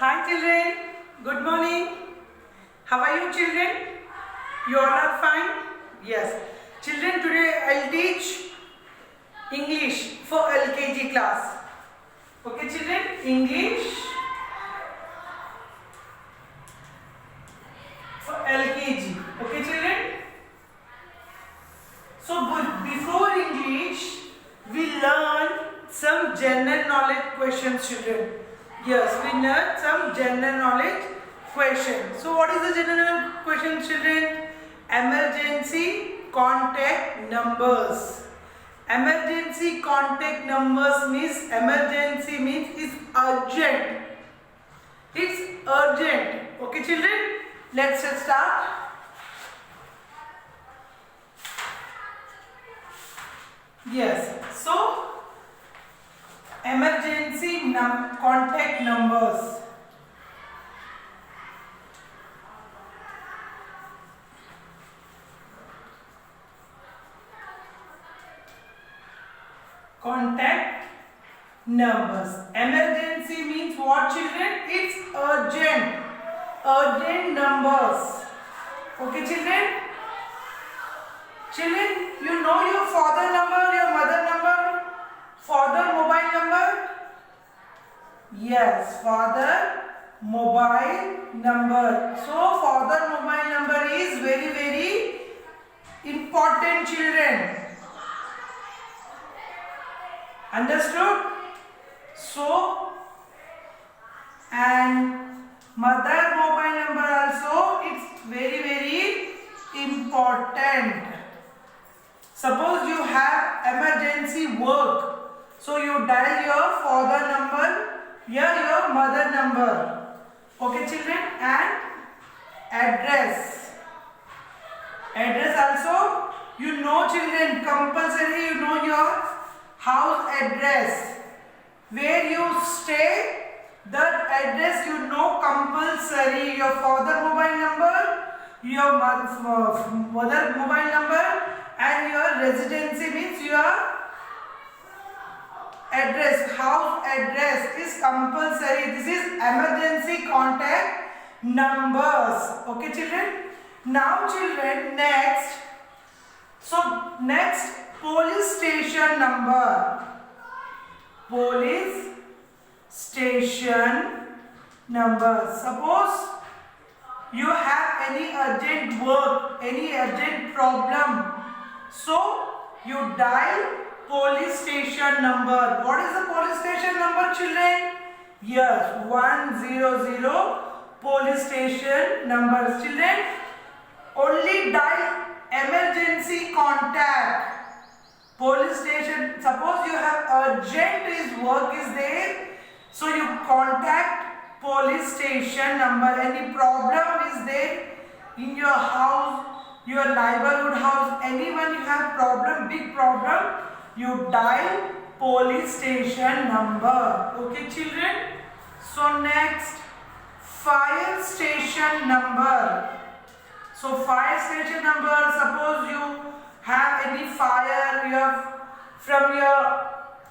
Hi children, good morning. How are you children? You all are fine? Yes. Children, today I'll teach English for LKG class. Okay children, English for LKG. Okay children? So before English, we learn some general knowledge questions children. Yes, we learn some general knowledge questions. So what is the general question children? Emergency contact numbers. Emergency contact numbers means emergency means it's urgent. It's urgent. Okay children? Let's start. Yes. So emergency contact numbers. Contact numbers. Emergency means what children? It's urgent. Urgent numbers. Okay children? Children, you know your father number, your mother number, father mobile number? Yes, father mobile number. So father mobile number is very important children. Understood? So, and mother mobile number also, it's very important. Suppose you have emergency work, so you dial your father number, here your mother number. Okay children, and address. Address also, you know children, compulsory you know your house address. Where you stay, that address you know compulsory. Your father mobile number, your mother mobile number, and your residency means your address, house address is compulsory. This is emergency contact numbers. Okay children? Now children, next. So next, police station number. Police station number. Suppose you have any urgent work, any urgent problem, so you dial police station number. What is the police station number children? Yes, 100 police station numbers. Children, only dial emergency contact. Police station, suppose you have urgent work is there, so you contact police station number. Any problem is there in your house, your neighborhood house, anyone you have problem, big problem, you dial police station number. Okay children? So next, fire station number. So fire station number, suppose you have any fire, you have from your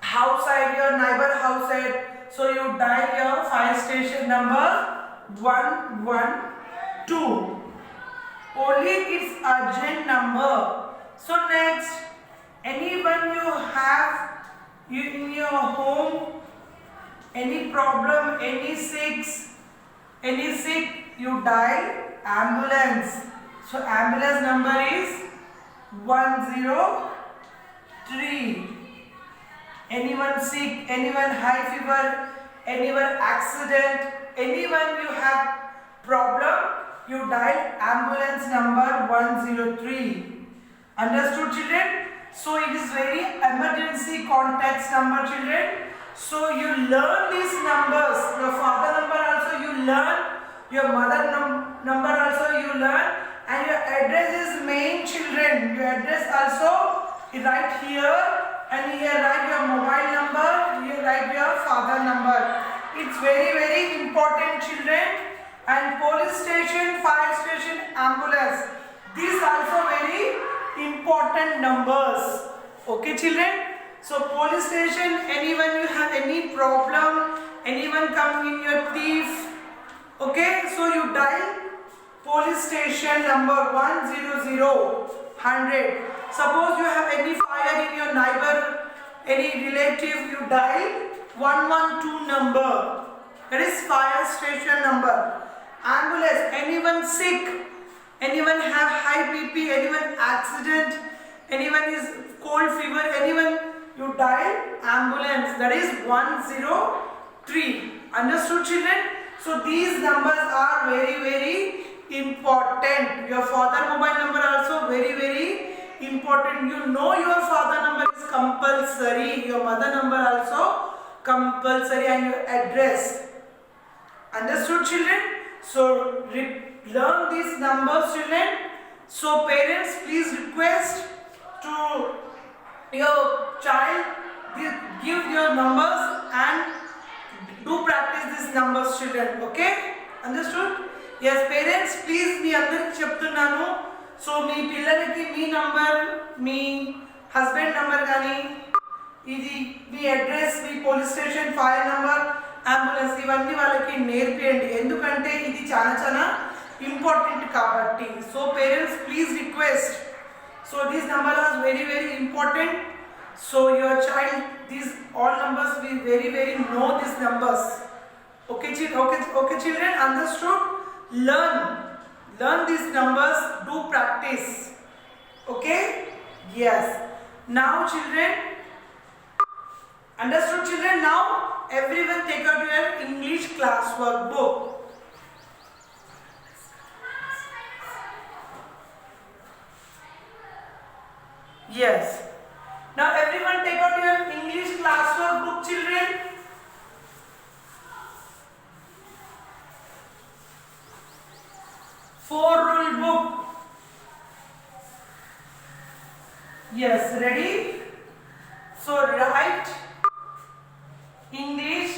house side, your neighbor house side, so you dial your fire station number 112. Only its urgent number. So next, anyone you have in your home, any problem, any sick, you dial ambulance. So ambulance number is 103. Anyone sick, anyone high fever, anyone accident, anyone you have problem, you dial ambulance number 103. Understood children? So it is very emergency contacts number children. So you learn these numbers. Your father number also you learn. Your mother number also you learn. And your address is main children. Your address also right here, and here write your mobile number, here write your father number. It's very important children. And police station, fire station, ambulance, these also very important numbers. Okay children? So police station, anyone you have any problem, anyone come in your thief, Okay, so you dial police station number 100. Suppose you have any fire in your neighbor, any relative, you dial 112 number. That is fire station number. Ambulance, anyone sick, anyone have high BP, anyone accident, anyone is cold fever, anyone, you dial ambulance. That is 103. Understood, children? So these numbers are very important. Your father mobile number also very important. You know your father number is compulsory. Your mother number also compulsory, and your address. Understood, children? So learn these numbers, children. So parents, please request to your child, give your numbers and do practice these numbers, children. Okay? Understood? Yes, parents, please మీ అందరికి చెప్తున్నాను. So మీ పిల్లలకి మీ number, మీ husband number కానీ, ఇది మీ address, మీ police station, fire number, ambulance, ఇవన్నీ వాళ్ళకి నేర్పియండి. ఎందుకంటే ఇది చాలా ఇంపార్టెంట్ కాబట్టి. So parents, please request. So these numbers are very important. So your child, these all numbers will very know these numbers. Okay children, understood? Learn these numbers, do practice. Okay? Yes. Now children, understood children? Now everyone take out your English classwork book. Yes. Now everyone take out your English classwork book, children. Four rule book. Yes, ready? So write English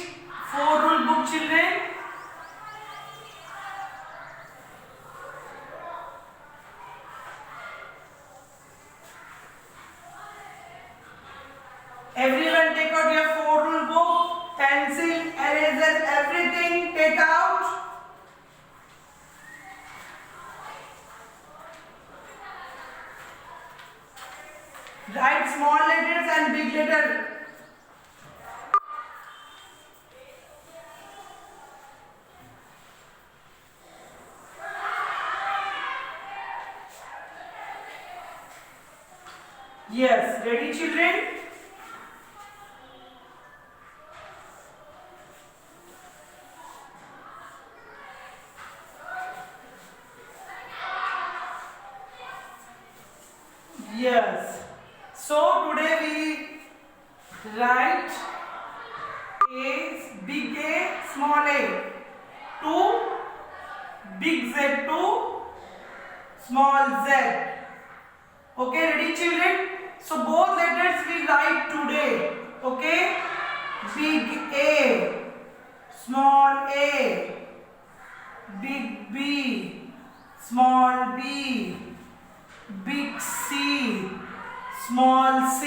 four rule book, children. Everyone take out your four rule book, pencil, eraser, everything take out. Write small letters and big letters. Yes, ready children? Yes. So today we write A, big A, small a, to big Z to small z. Okay, ready children? So both letters we write today. Okay, big A, small a, big B, small b, big C, small c,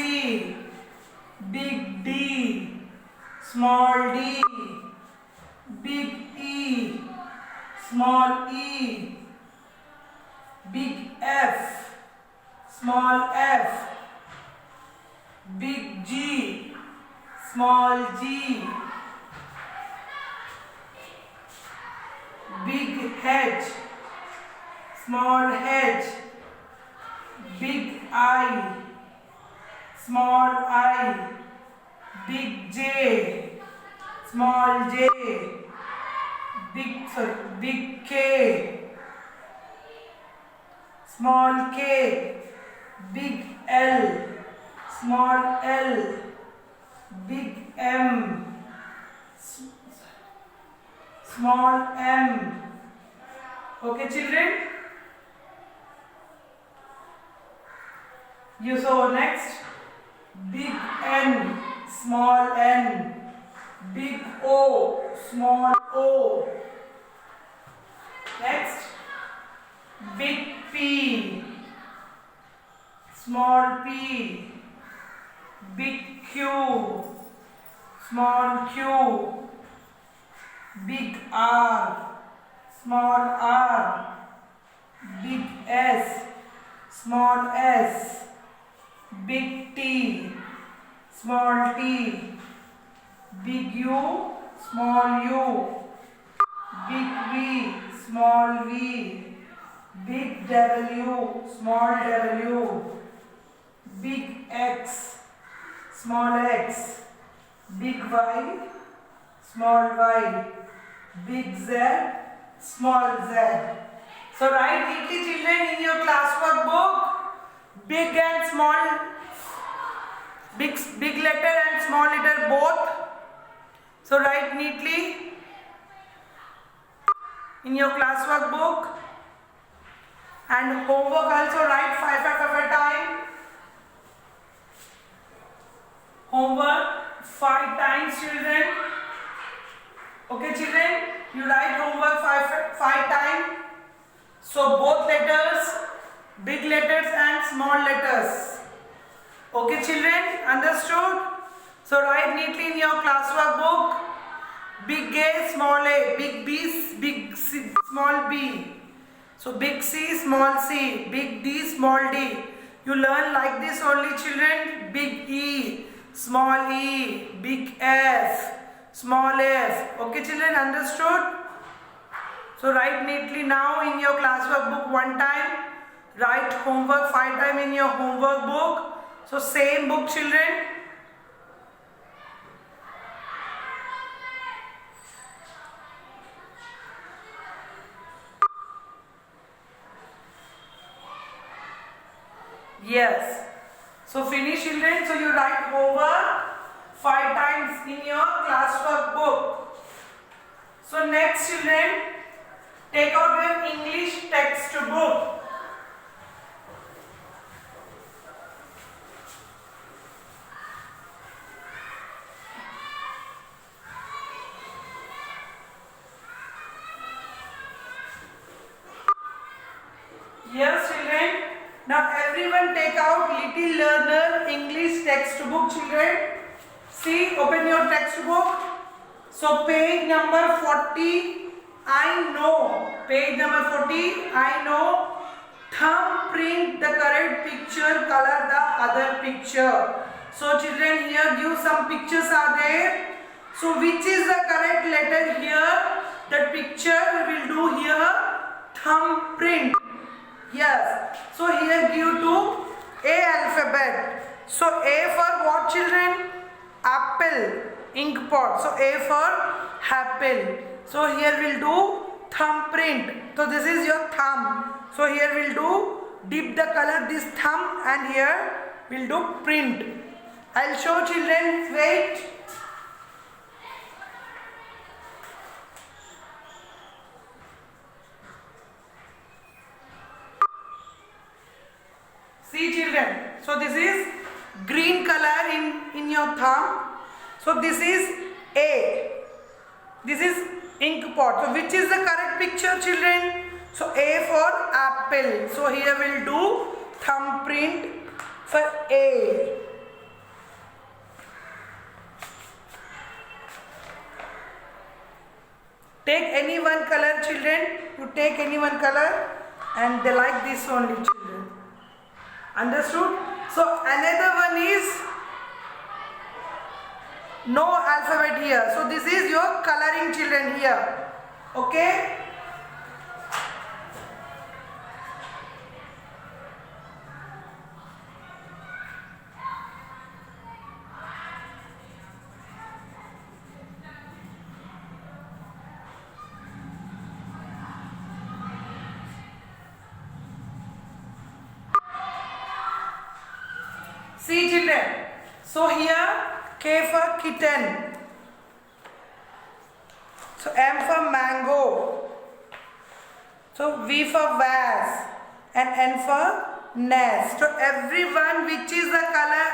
big D, small d, big E, small e, big F, small f, big G, small g, big H, small h, big I, small I, big J, small j, big K, small k, big L, small l, big M, small m. Okay children? You saw next, big N, small n, big O, small o. Next, big P, small p, big Q, small q, big R, small r, big S, small s, big T, small t, big U, small u, big V, small v, big W, small w, big X, small x, big Y, small y, big Z, small z. So write neatly children in your classwork book, big and small, big letter and small letter both. So write neatly in your classwork book, and homework also write 5 time. Homework 5 times children. Okay children, you write homework 5 times. So both letters, big letters and small letters. Okay children, understood? So write neatly in your classwork book, big A, small a, big B, big C, small b. So big C, small c, big D, small d. You learn like this only children. Big E, small e, big F, small f. Okay children, understood? So write neatly now in your classwork book 1 time. Write homework 5 times in your homework book. So same book children. Yes. So finish children. So you write homework 5 times in your classwork book. So next children, take out your English textbook. Yes children. Now everyone take out Little Learner English textbook children. See, open your textbook. So page number 40, I know. Page number 40, I know. Thumbprint the correct picture, color the other picture. So children, here give some pictures are there. So which is the correct letter here? That picture we will do here. Thumbprint. Yes. So here give to A alphabet. So A for what children? Apple. Ink pot. So A for apple. So here we'll do thumbprint. So this is your thumb. So here we'll do dip the color this thumb, and here we'll do print. I'll show children. Wait. See children. So this is green color in your thumb. So this is A. This is ink pot. So which is the correct picture children? So A for apple. So here we'll do thumbprint for A. Take any one color children. You take any one color and they like this only children. Understood? So another one is no alphabet here. So this is your coloring children here. Okay? See children. So here K for kitten. So M for mango. So V for vase and N for nest. So everyone which is the color,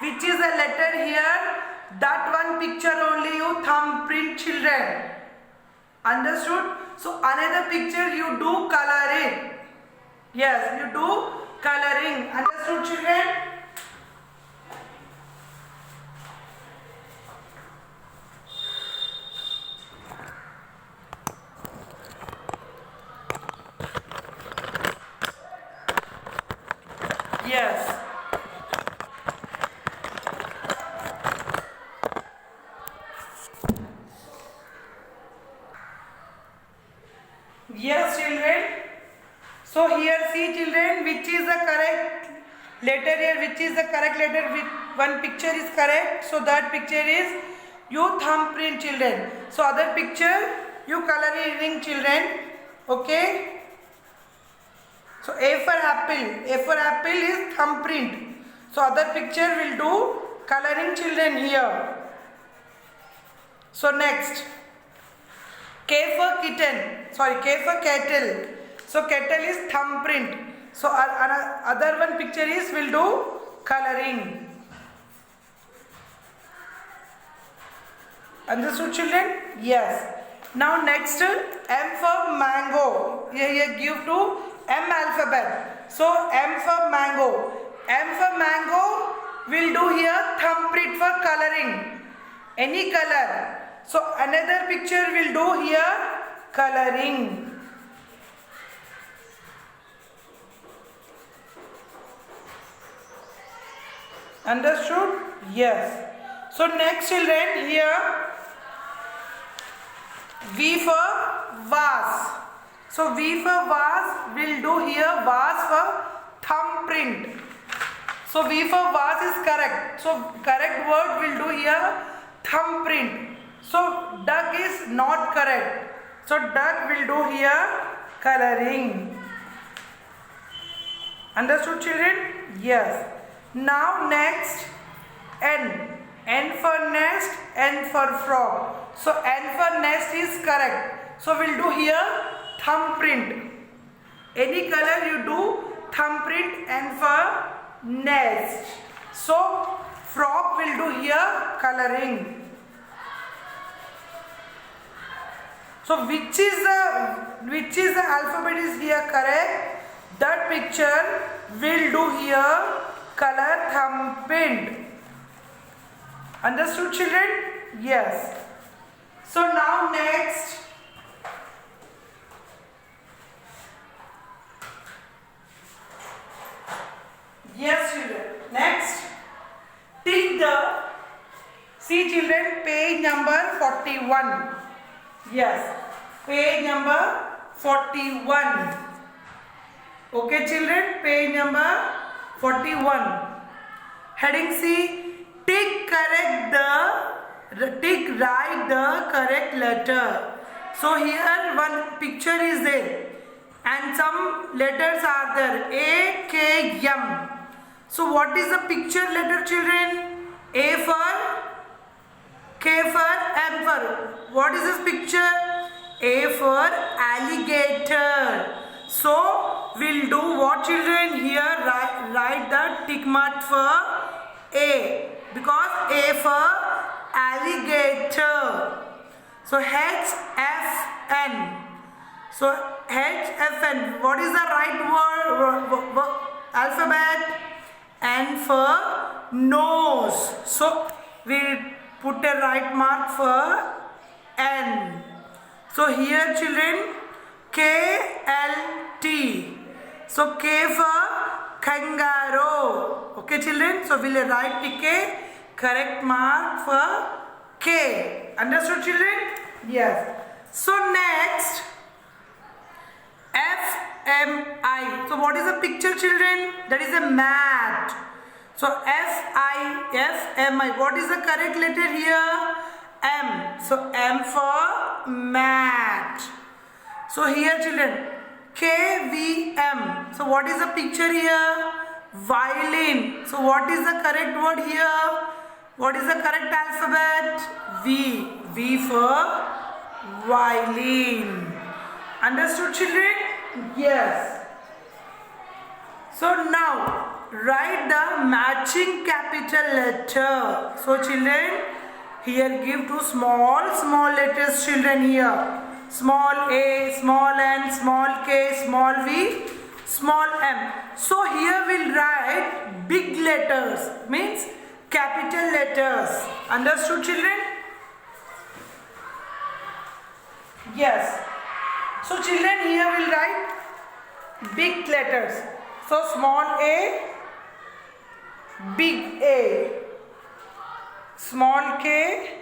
which is the letter here, that one picture only you thumbprint children. Understood? So another picture you do coloring. Yes, you do coloring. Understood children? Yes, children. So here see children, which is the correct letter here, which is the correct letter, with one picture is correct. So that picture is you thumbprint children. So other picture you coloring children. Okay. So A for apple. A for apple is thumbprint. So other picture will do coloring children here. So next. K for kitten. Sorry, K for kettle. So kettle is thumbprint. So other one picture is will do coloring. Understood children? Yes. Now next M for mango. Here give to M alphabet. So M for mango. M for mango will do here thumbprint for coloring. Any color. So another picture will do here coloring. Understood? Yes. So next children here V for vase. So V for vase will do here vase for thumbprint. So V for vase is correct. So correct word will do here thumbprint. So duck is not correct. So duck will do here coloring. Understood children? Yes. Now next N. N for nest, N for frog. So N for nest is correct. So we'll do here thumbprint. Any color you do thumbprint, N for nest. So frog will do here coloring. So which is the alphabet is here correct? That picture will do here color thumbprint. Understood children? Yes. So now next yes children. Next take the see children page number 41. Yes, page number 41. Okay children, page number 41. Heading C. Tick write the correct letter. So here one picture is there and some letters are there. A, K, M. So what is the picture letter children? A for, K for, M for. What is this picture? A for alligator. So we'll do what children here? Write the tick mark for A. Because A for alligator. So H, F, N. So H, F, N. What is the right word alphabet? N for nose. So we put a right mark for N. So here children K, L, T. So K for kangaroo. Okay children. So we'll write K. Correct mark for K. Understood children? Yes. So next F, M, I. So what is the picture children? That is a mat. So F, I, F, M, I. What is the correct letter here? M. So M for mat. So here children K, V, M. So what is the picture here? Violin. So what is the correct word here? What is the correct alphabet? V. V for violin. Understood children? Yes. So now write the matching capital letter. So children here give two small letters children here. Small a, small n, small k, small v, small m. So here we'll write big letters, means capital letters. Understood children? Yes. So children here we'll write big letters. So small a, big A, small k,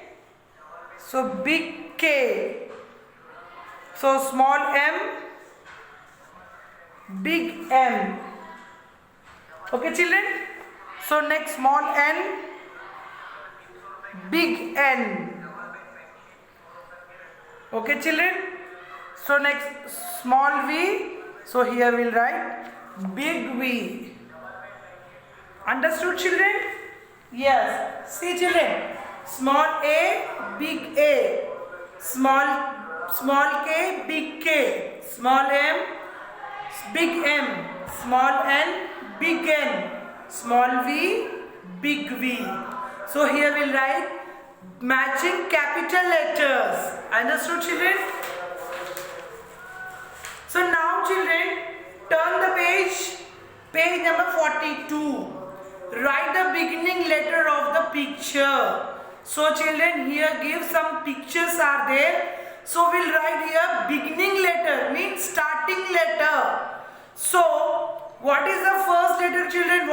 So big K. So small m, big M. Okay children. So next small n, big N. Okay children. So next small v. So here we'll write big V. Understood children? Yes. See children. Small a, big A. Small k, big K. Small m, big M. Small n, big N. Small v, big V. So here we'll write matching capital letters. Understood children? So now children, turn the page number 42. Write the beginning letter of the picture. So children, here give some pictures are there. So we'll write here beginning letter, means starting letter. So what is the first letter children?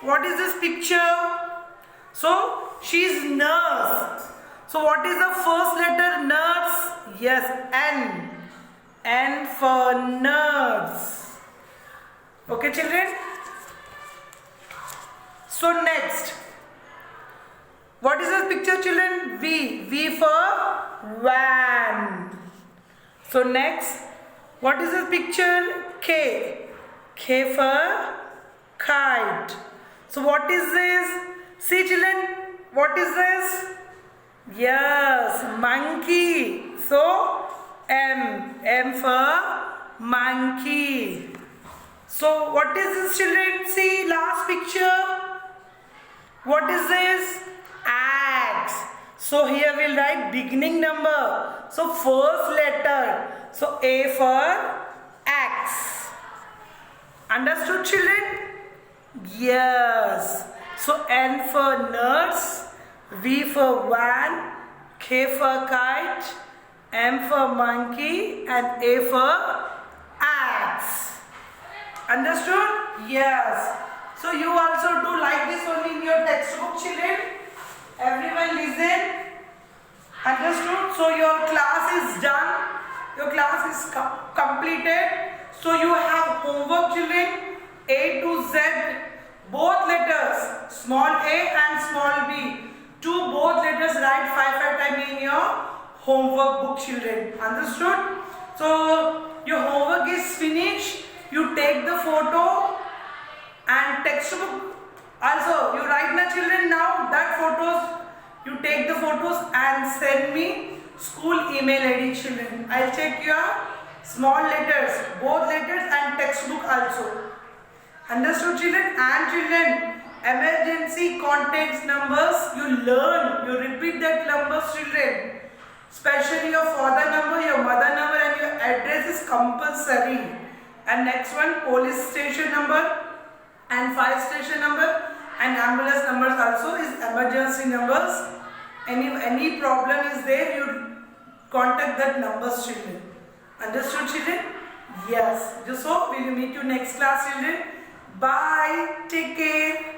What is this picture? So she is nurse. So what is the first letter? Nurse. Yes, N. N for nurse. Okay children. So next, what is this picture children? V. V for van. So next, what is this picture? K. K for kite. So what is this? See children, what is this? Yes, monkey. So M. M for monkey. So what is this children? See last picture. What is this? Axe. So here we'll write beginning number. So first letter. So A for axe. Understood children? Yes. So N for nurse, V for van, K for kite, M for monkey and A for axe. Understood? Yes. So you also do like this only in your textbook children. Everyone listen. Understood? So your class is done. Your class is completed. So you have homework children. A to Z. Both letters. Small a and small b. Both letters write 5 times in your homework book children. Understood? So your homework is finished. You take the photo and textbook also you write my children now that photos you take the photos and send me school email ID children. I'll check your small letters, both letters and textbook also. Understood children? And children, emergency contacts numbers you learn, you repeat that numbers children. Especially your father number, your mother number and your address is compulsory. And next one, police station number and fire station number and ambulance numbers also is emergency numbers. Any problem is there, you contact that numbers children. Understood children? Yes. So we will meet you next class children. Bye. Take care.